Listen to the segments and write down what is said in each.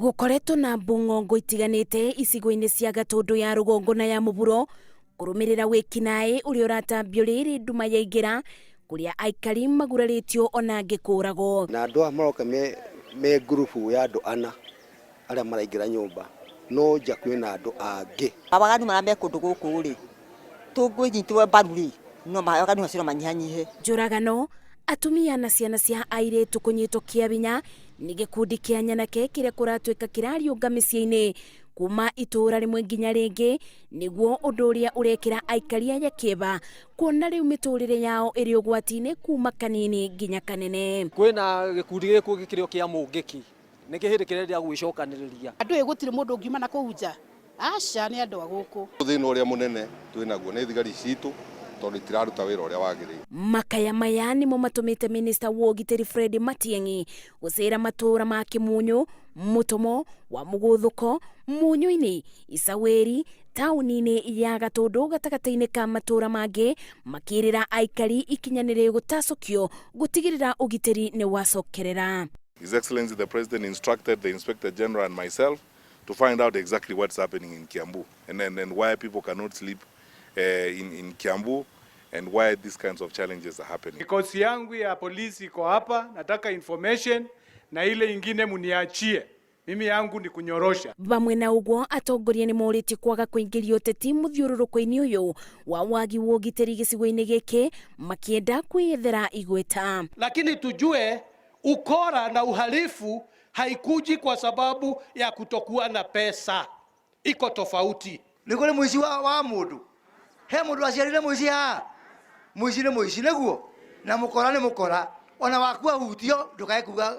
Gukoretwo na mbung'ongo itiganite icigo-ini cia Gatundu ya rugongo na ya muburo kurumirira wikinae uria uratambio riri nduma yaingira kuria Aikari maguraritio ona ngikurago na andu amaroka me grupu ya andu ana aria maraingira nyumba no nja kwina andu angi abaganu marambe kundu guku ri tungwinyitwo baruri no abaganu maciro manyihanyihe njuragano atumia na ciana cia airitu kunyitwo Kiabinya ni gikundi kia nyanake kiria kuratwika kirariunga micii-ini kuma itura rimwe nginya ringi niguo undu uria urekira Aikari aya kieba kuona riu miturire yao iri ugwati-ini kuma kanini nginya kanene. Kwina gikundi giku gikirio kia mungiki nikihirikire ria gwicokaniriria andu egutire mundu ngiuma na kuja aca ni andu aguku thina uria munene twinaguo ni thigari citu tondu itiraruta wira uria wagirire. Makaya maya nimo matumite minista wa ugitiri Fred Matiangi guceera matura ma Kimunyu, Mutomo, wa Muguthuko, Munyu-ini, Icaweri, tauni-ini ya Gatundu gatagata-ini ka matura mangi makirira Aikari ikinyanire gutacukio gutigirira ugitiri ni wacokerera. His Excellency the President instructed the Inspector General and myself to find out exactly what's happening in Kiambu and why people cannot sleep in Kiambu and why these kinds of challenges are happening. Kikosi yangu ya polisi iko hapa, nataka information na ile ingine muniachie. Mimi yangu ni kunyorosha. Bamwe na uguo atongoria ni moriti kwaga kuingiria uteti muthiururuko-ini uyu wa wagi wa ugitiri gicigo-ini giki makienda kwiyethera igweta. Lakini tujue ukora na uhalifu haikuji kwa sababu ya kutokuwa na pesa. Iko tofauti. Nikole mwizi wa mundu. He mundu aciarire mwizi ha. Mwizi neguo. Na mukora ni mukora. Ona wakua hutio ndukae kuga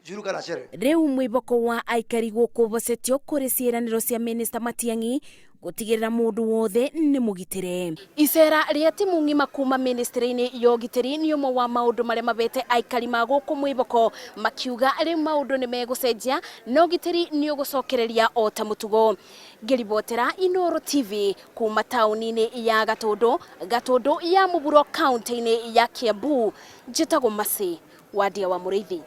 juru kana cere. Riu mwiboko wa Aikari guku bocetio kuri ciiraniro cia Minister Matiang'i gutigirira mundu wothe ni mugitire. Icera ria timu ng'ima kuma ministry-ini ya ugitiri ni umwe wa maundu maria mabete Aikari maguku mwiboko makiuga riu maundu ni megucenjia no ugitiri ni ugucokereria o ta mutugo. Ngiribotera Inooro TV kuma tauni-ini ya Gatundu ya muburo county-ini ya Kiambu. Njitagwo Masi wadia wa Muriithi.